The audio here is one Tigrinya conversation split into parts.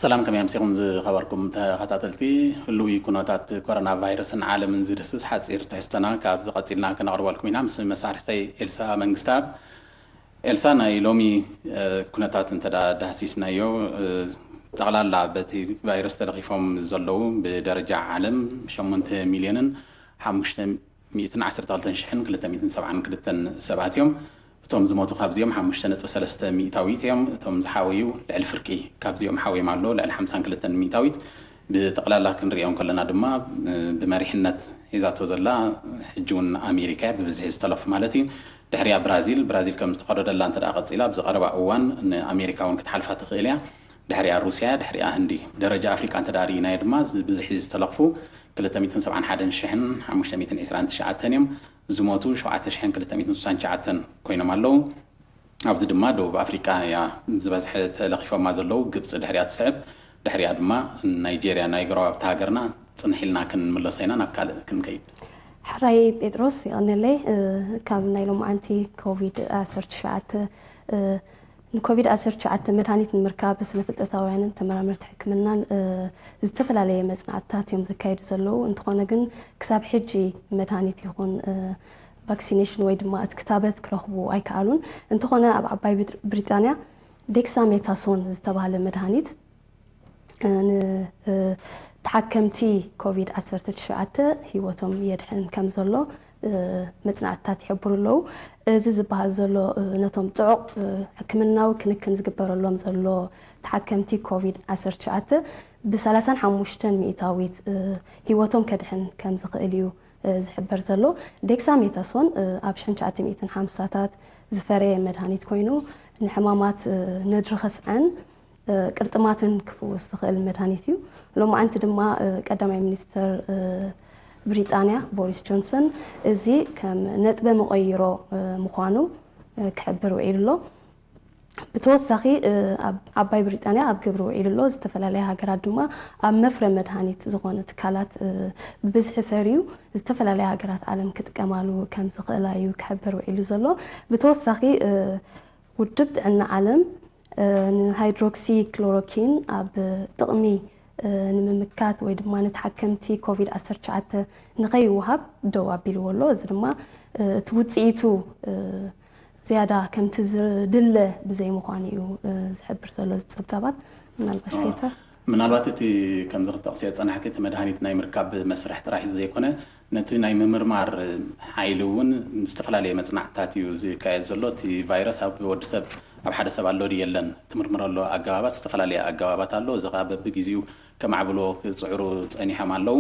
سلام كم يمسكم خبركم تخطاتلتي اللوي كونوتات كورونا فيروس عالم زيرسس حصير تحستنا كابز قتلنا كنقرب لكم هنا مس مسارحتي إلسا منغستاب إلسا ناي لومي كونوتات انتدا دهسيسنايو تغلال بتي فيروس تلقيفهم زلو بدرجة عالم 8 مليون 510 شحن كلتا 270 كلتا 7 يوم توم زموتو خابزيوم 5.3 مئتاويت يوم توم زحاويو لعل فرقي كابزيوم حاوي مالو لعل 52 مئتاويت بتقلالا كنريهم كلنا دما بمريحنت إذا توزلا حجون أمريكا ببزح استلف مالتي دحريا برازيل كم تقرر لان تدا قصيلا بزقربا اوان ان امريكا ون كتحلفا تخيليا دحريا روسيا دحريا هندي درجه افريقيا تداري ناي دما بزح استلفو 371 شحن 529 يوم زموتو 7 شحن 299 كوينم አለው ኣብዚ ድማ ደቡብ አፍሪካ ያ ዝበዝሐ ተለኺፎም ማዘለው ግብጽ ድሕሪያ ትስዕብ ድሕሪያ ድማ ናይጄሪያ ናይ ገራብታ ሃገርና ጽንሒልና ክንምለሰይና ናብ ካልእ ክንከይድ حراي بيتروس يعني لي كم نايلوم أنتي كوفيد أسرت شعت كوفيد أسرت شعت مدهنيت المركب بس نفلت أسوين تمرمرت حكمنا استفل عليه مزنعتات يوم ذكايد زلو انت خونه جن كسب حجي مدهنيت يكون فاكسينيشن ويد ما كتابت كرخبو أي كالون انت خونه أبعباي بريطانيا ديكساميتاسون استبها لمدهنيت تحكمتي كوفيد 19 هيوتهم يدحن كم زلو متنعتات يحبر له زي بحال زلو نتوم تعق حكمنا وكنكن زقبر لهم زلو تحكمتي كوفيد 19 بسلاسان حموشتن مئتاويت هيوتهم كدحن كم زقليو زحبر زلو ديكساميتاسون ابشن 950 زفري مدهانيت كوينو الحمامات ندرخس عن قرطماتن كفوس تخيل مدهانيتيو لما أنت دما قدامي مينستر بريطانيا بوريس جونسون زي كم نتبه مغيرو مخانو كحبر وعيلو بتوسخي عباي بريطانيا عب قبر وعيلو استفل عليها قراد دما عب مفرم مدهانيت زغونة كالات ببزح فريو استفل عليها قراد عالم كتكمالو كم زغلايو كحبر وعيلو زلو بتوسخي وجبت أن عالم هيدروكسي كلوروكين عب تقمي نممكات ويد ما نتحكمتي كوفيد 19 نغي وهب دواب بالولو زلما توصيتو زياده كم تزدل بزي مخانيو زحبر زلو صبصبات من البشيته من الباتتي كم زغت تقسيت انا حكيت مدهانيت ناي مركب مسرح طرح زي يكونه نتي ناي ممرمار حيلون استفلاليه مصنعتاتيو زي كاي زلو تي فيروس اب ودسب اب حدا سب الله يلن تمرمرلو اغابات استفلاليه اغابات الله زغاب بغيزيو كمعبلو كصعرو صنيحه مالو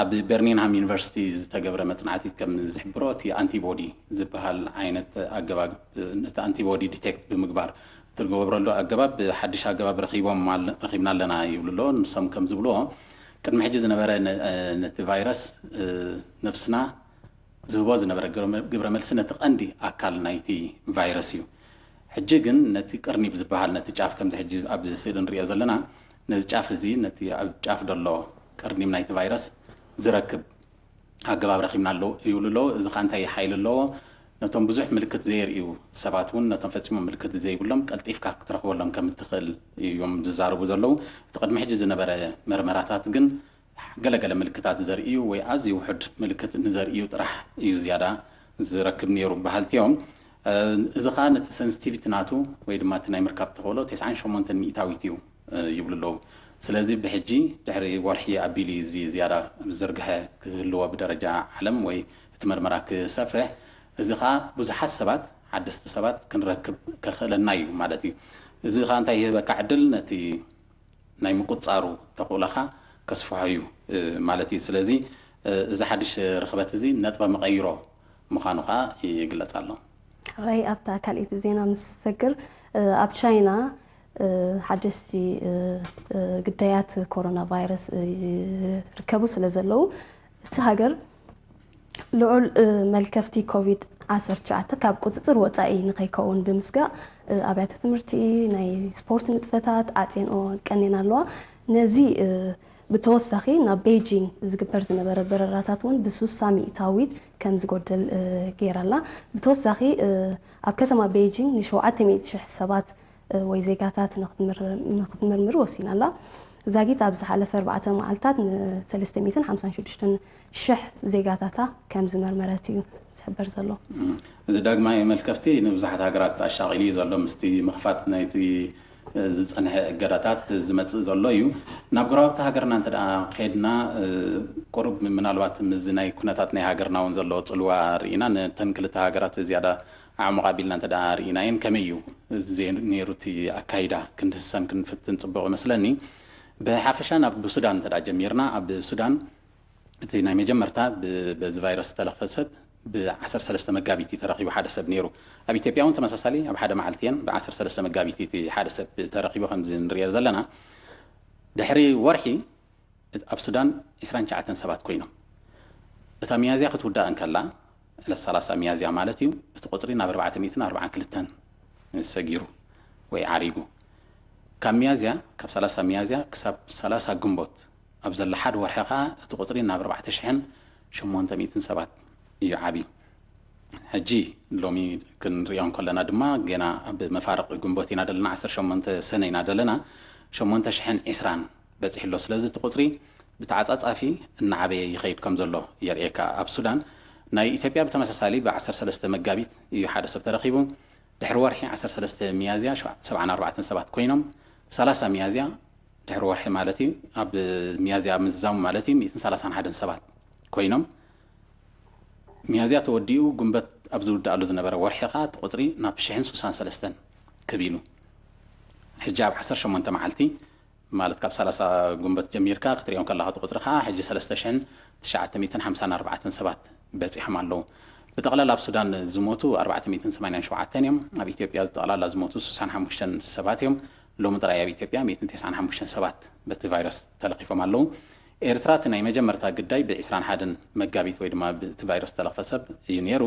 اب برمنغهام يونيفرسيتي تجبر مصنعتي كم زحبرو تي انتي بودي زبحال عينت اغباب انتي بودي ديتكت بمغبار تلغبرلو اغباب حدش اغباب رخيبنا لنا يبللو نسم كم زبلو كدم حجز نبره نت فيروس نفسنا زبوز نبره غبر ملسنه تقندي اكل نايتي فيروسيو حجيغن نتي قرني بزبحال نتي جاف كم حجي اب سيدن ريا زلنا نز جاف زي نتي جاف دلو قرني نايتي فيروس زركب اغباب رخيبنا له يوللو اذا كانتي حيل له نتم بزح ملكت زيريو سباتون نتم فتم ملكت زي بلهم قلطيف كا ترخبو لهم كم تخل يوم زاربو زلو تقدم حجز نبره مرمراتات جن قلقله ملكتات زريو وي ازي وحد ملكت نزريو طرح يو زياده زركب نيرو بحالتيوم اذا كانت سنسيتيفيتي ناتو وي دما تناي مركب تخولو 98 مئتاويتيو يبللو سلازي بحجي دحري ورحي ابيلي زياده بزرقها كلوا بدرجه علم وي تمرمراك سفح إذا خا بزحات سبات عدست سبات كنركب كخلنايو مالتي إذا خا أنت هي بكعدل نتي ناي مقصارو تقولها كسفحيو مالتي سلازي إذا حدش رخبت زي نطبع مغيرو مخانوها يقلت الله راي أبتا كاليت زينا مسكر أب تشاينا حدثي قديات كورونا فيروس ركبوا سلازلو تهاجر لعل ملكفتي كوفيد 19 كاب قصصر وصاي نخيكون بمسغا ابيات تمرتي ناي سبورت نطفتات اصين او قنينالوا نزي بتوسخي نا بيجين زغبر زنبر برراتاتون بسوس ساميتاويت كم زغدل غيرالا بتوسخي اب كتما بيجين نشو 700 سبات ወይ ዜጋታት ንኽትምርምር ወሲና ኣላ ዛጊት ኣብ ዝሓለፈ 4 መዓልታት ን356 ሽሕ ዜጋታታ ከም ዝመርመረት እዩ ዝሕበር ዘሎ እዚ ዳግማይ መልከፍቲ ንብዙሓት ሃገራት ኣሻቒሉ ዘሎ ምስቲ ምኽፋት ናይቲ ዝጸንሐ እገዳታት ዝመጽእ ዘሎ እዩ ናብ ጎረባብቲ ሃገርና እንተ ደኣ ኸድና ቁርብ ምናልባት ምዝ ናይ ኩነታት ናይ ሃገርና እውን ዘሎ ጽልዋ ርኢና ነተን ክልተ ሃገራት ዝያዳ ኣዕሙቕ ኣቢልና እንተ ደኣ ርኢና እየን ከመይ እዩ ነይሩ እቲ ኣካይዳ ክንድህሰን ክንፍትን ጽቡቕ ይመስለኒ ብሓፈሻ ናብ ብሱዳን እንተ ደኣ ጀሚርና ኣብ ሱዳን እቲ ናይ መጀመርታ በዚ ቫይረስ ዝተለኽፈ ሰብ ب13 መጋቢት ተረኺቡ ሓደ ሰብ ነይሩ ኣብ ኢትዮጵያ እውን ተመሳሳሊ ኣብ ሓደ መዓልቲ እየን ብ13 መጋቢት ሓደ ሰብ ተረኺቡ ከምዚ ንሪኦ ዘለና ድሕሪ ወርሒ ኣብ ሱዳን 29 ሰባት ኮይኖም እታ ሚያዝያ ክትውዳእ እንከላ 30 ሚያዝያ ማለት እዩ እቲ ቁፅሪ ናብ 442 ሰጊሩ ወይ ዓሪጉ ካብ ሚያዝያ ካብ 30 ሚያዝያ ክሳብ 30 ግንቦት ኣብ ዘላ ሓደ ወርሒ ከዓ እቲ ቁፅሪ ናብ 4800 ሰባት እዩ ዓቢ ሕጂ ሎሚ ክንሪኦም ከለና ድማ ገና ኣብ መፋርቕ ግንቦት ኢና ደለና 18 ሰነ ኢና ደለና 820 በፂሕሎ ስለዚ እቲ ቁፅሪ ብተዓጻጻፊ እናዓበየ ይኸይድ ከም ዘሎ የርኤካ ኣብ ሱዳን ናይ ኢትዮጵያ ብተመሳሳሊ ብ13 መጋቢት እዩ ሓደ ሰብ ተረኺቡ ድሕሪ ወርሒ 13 ሚያዝያ 74 ሰባት ኮይኖም 30 ሚያዝያ ድሕሪ ወርሒ ማለት እዩ ኣብ ሚያዝያ ምዛሙ ማለት እዩ 131 ሰባት ኮይኖም ሚያዝያ ተወዲኡ ግንቦት ኣብ ዝውዳእሉ ዝነበረ ወርሒ ኸ ቁፅሪ ናብ 1063 ክቢሉ ሕጂ ኣብ 18 መዓልቲ ማለት ካብ 30 ግንቦት ጀሚርካ ክትሪኦም ከለኻ ቁፅሪ ኸ ሕጂ 3954 ሰባት በፂሖም ኣለዉ ብጠቕላላ ኣብ ሱዳን ዝሞቱ 487 እዮም ኣብ ኢትዮጵያ ጠቕላላ ዝሞቱ 65 ሰባት እዮም ሎሚ ጥራይ ኣብ ኢትዮጵያ 195 ሰባት በቲ ቫይረስ ተለኺፎም ኣለዉ ኤርትራ እቲ ናይ መጀመርታ ግዳይ ብ21 መጋቢት ወይ ድማ በቲ ቫይረስ ተለኽፈ ሰብ እዩ ነይሩ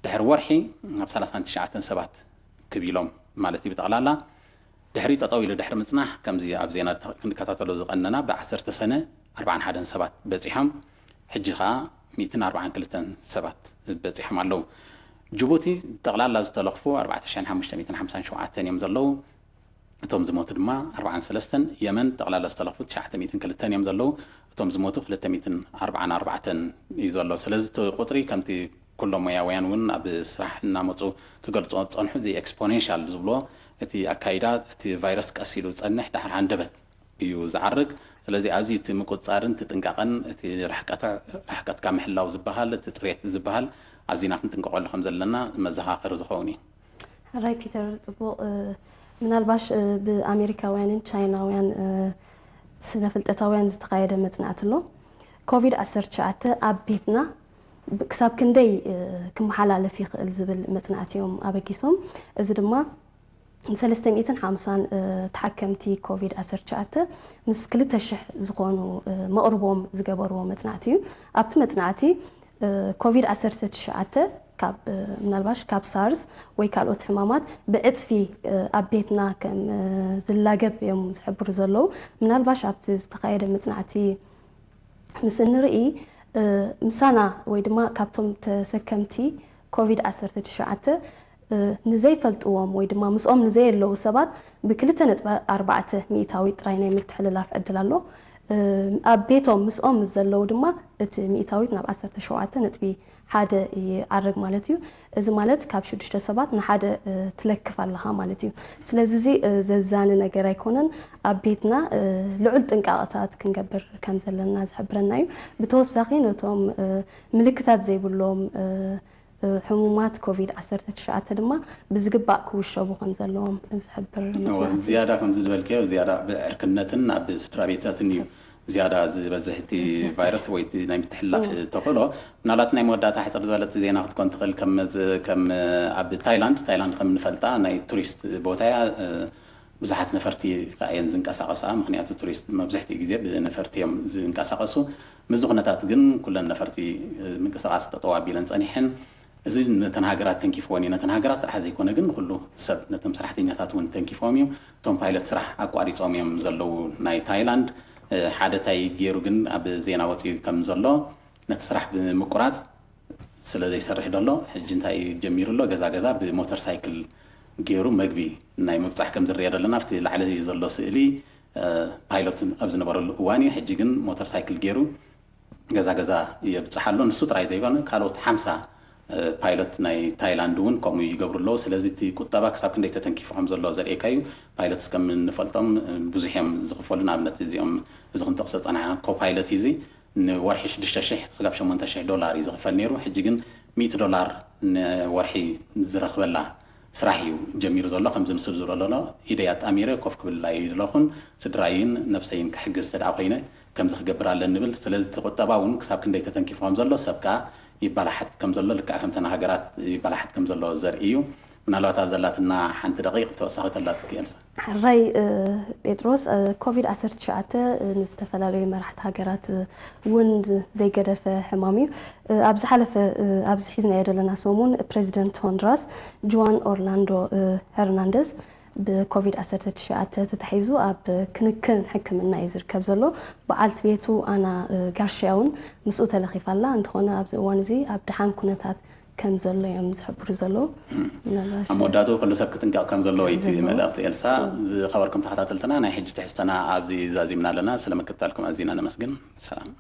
ድሕሪ ወርሒ ኣብ 39 ሰባት ክቢሎም ማለት እዩ ብጠቕላላ ድሕሪ ጠጠው ኢሉ ድሕሪ ምጽናሕ ከምዚ ኣብ ዜና ክንከታተሎ ዝቐነና ብ10 ሰነ 41 ሰባት በፂሖም ሕጂ ኸኣ 142 ሰባት በፂሖም ኣለዉ ጅቡቲ ጠቕላላ ዝተለኽፉ 4557 እዮም ዘለዉ እቶም ዝሞቱ ድማ 43 የመን ጠቕላላ ዝተለኽፉ 902 እዮም ዘለዉ እቶም ዝሞቱ 244 እዩ ዘሎ ስለዚ እቲ ቁፅሪ ከምቲ ኩሎም ሞያውያን እውን ኣብ ስራሕ እናመፁ ክገልፆ ፀንሑ እዚ ኤክስፖኔንሻል ዝብሎ እቲ ኣካይዳ እቲ ቫይረስ ቀስ ኢሉ ዝፀንሕ ዳሕር ሃንደበት እዩ ዝዓርግ ስለዚ ኣዝዩ እቲ ምቁፃርን እቲ ጥንቃቐን እቲ ርሕቀትካ ምሕላው ዝበሃል እቲ ፅሬት ዝበሃል ኣዝና ክንጥንቀቐሉ ከም ዘለና መዘኻኸሪ ዝኸውን እዩ ራይ ፒተር ፅቡቕ ምናልባሽ ብኣሜሪካውያንን ቻይናውያን ስነ ፍልጠታውያን ዝተኻየደ መጽናዕቲ ኣሎ ኮቪድ-19 ኣብ ቤትና ክሳብ ክንደይ ክመሓላለፍ ይኽእል ዝብል መጽናዕቲ እዮም ኣበጊሶም እዚ ድማ 350 ተሓከምቲ ኮቪድ-19 ምስ 200 ዝኾኑ መቕርቦም ዝገበርዎ መጽናዕቲ እዩ ኣብቲ መጽናዕቲ ኮቪድ-19 ካብ ምናልባሽ ካብ ሳርስ ወይ ካልኦት ሕማማት ብዕፅፊ ኣብ ቤትና ከም ዝላገብ እዮም ዝሕብሩ ዘለዉ ምናልባሽ ኣብቲ ዝተኻየደ መጽናዕቲ ምስ እንርኢ ምሳና ወይ ድማ ካብቶም ተሰከምቲ ኮቪድ-19 ንዘይፈልጥዎም ወይ ድማ ምስኦም ንዘየለዉ ሰባት ብ2.4 ሚእታዊ ጥራይ ናይ ምትሕልላፍ ዕድል ኣሎ ኣብ ቤቶም ምስኦም ዘለዉ ድማ እቲ ሚእታዊት ናብ 17.1 ይዓርግ ማለት እዩ እዚ ማለት ካብ 6 ሰባት ንሓደ ትለክፍ ኣለኻ ማለት እዩ ስለዚ እዚ ዘዛኒ ነገር ኣይኮነን ኣብ ቤትና ልዑል ጥንቃቐታት ክንገብር ከም ዘለና ዝሕብረና እዩ ብተወሳኺ ነቶም ምልክታት ዘይብሎም ሕሙማት ኮቪድ-19 ድማ ብዝግባእ ክውሸቡ ከም ዘለዎም ዝሕብር ዝያዳ ከም ዝደበልከዮ ዝያዳ ብዕርክነትን ኣብ ስድራ ቤታትን እዩ ዝያዳ ዝበዝሕ እቲ ቫይረስ ወይ እቲ ናይ ምትሕልላፍ ተኽእሎ ምናልባት ናይ መወዳእታ ሕፅር ዝበለት ዜና ክትኮን ትኽእል ከም ኣብ ታይላንድ ከም ንፈልጣ ናይ ቱሪስት ቦታ እያ ብዙሓት ነፈርቲ ከዓ እየን ዝንቀሳቐሳ ምክንያቱ ቱሪስት መብዛሕትኡ ግዜ ብነፈርቲ እዮም ዝንቀሳቐሱ ምዚ ኩነታት ግን ኩለን ነፈርቲ ምንቅስቓስ ጠጠው ኣቢለን ፀኒሐን እዚ ነተን ሃገራት ተንኪፍዎን እዩ ነተን ሃገራት ጥራሕ ዘይኮነ ግን ኩሉ ሰብ ነቶም ስራሕተኛታት እውን ተንኪፎም እዩ እቶም ፓይለት ስራሕ ኣቋሪፆም እዮም ዘለዉ ናይ ታይላንድ ሓደ ታይ ገይሩ ግን ኣብ ዜና ወፂኡ ከም ዘሎ ነቲ ስራሕ ብምቁራፅ ስለ ዘይሰርሕ ደሎ ሕጂ እንታይ ጀሚሩ ኣሎ ገዛ ብሞተር ሳይክል ገይሩ መግቢ ናይ ምብጻሕ ከም ዝርያ ዘለና ኣብቲ ላዕሊ ዘሎ ስእሊ ፓይሎት ኣብ ዝነበረሉ እዋን እዩ ሕጂ ግን ሞተር ሳይክል ገይሩ ገዛ ገዛ የብጽሕ ኣሎ ንሱ ጥራይ ዘይኮነ ካልኦት 50 ፓይሎት ናይ ታይላንድ እውን ከምኡ ይገብሩ ኣለዉ ስለዚ እቲ ቁጠባ ክሳብ ክንደይ ተተንኪፉ ከም ዘሎ ዘርእየካ እዩ ፓይሎትስ ከም እንፈልጦም ብዙሕ እዮም ዝኽፈሉ ንኣብነት እዚኦም እዚ ክንጠቕሶ ፀናሕና ኮፓይሎት እዩ እዚ ንወርሒ 6,000 ክሳብ 8,000 ዶላር እዩ ዝኽፈል ነይሩ ሕጂ ግን $100 ንወርሒ ዝረኽበላ ስራሕ እዩ ጀሚሩ ዘሎ ከምዚ ምስሊ ዝረአ ዘሎ ኢደይ ኣጣሚረ ኮፍ ክብል ላይ ዘለኹን ስድራይን ነፍሰይን ክሕግዝ ተደኣ ኮይነ ከምዚ ክገብር ኣለኒ ንብል ስለዚ ተቆጠባ እውን ክሳብ ክንደይ ተተንኪፉ ከም ዘሎ ሰብካ ይባላሓት ከም ዘሎ ልክዓ ከምተና ሃገራት ይባላሓት ከም ዘሎ ዘርኢ እዩ ምናልባት ኣብ ዘላትና ሓንቲ ደቂቕ ተወሳኺ ተላት ክእልሳ ሓራይ ጴጥሮስ ኮቪድ-19 ንዝተፈላለዩ መራሕቲ ሃገራት እውን ዘይገደፈ ሕማም እዩ ኣብ ዝሓለፈ ኣብዚ ሒዝናዮ ዘለና ሰሙን ፕሬዚደንት ሆንዱራስ ጁዋን ኦርላንዶ ሄርናንደዝ ብኮቪድ-19 ተታሒዙ ኣብ ክንክን ሕክምና እዩ ዝርከብ ዘሎ በዓልቲ ቤቱ ኣና ጋርሽያ እውን ምስኡ ተለኺፋላ እንትኾነ ኣብዚ እዋን እዚ ኣብ ድሓን ኩነታት ከም ዘሎ እዮም ዝሕብሩ ዘለዉ ኣብ መወዳእቱ ኩሉ ሰብ ክጥንቀቕ ከም ዘለዎ እቲ መልእኽቲ ኤልሳ ዝኸበርኩም ተኸታተልትና ናይ ሕጂ ትሕዝቶና ኣብዚ ዛዚምና ኣለና ስለመከታተልኩም ኣዝና ነመስግን ሰላም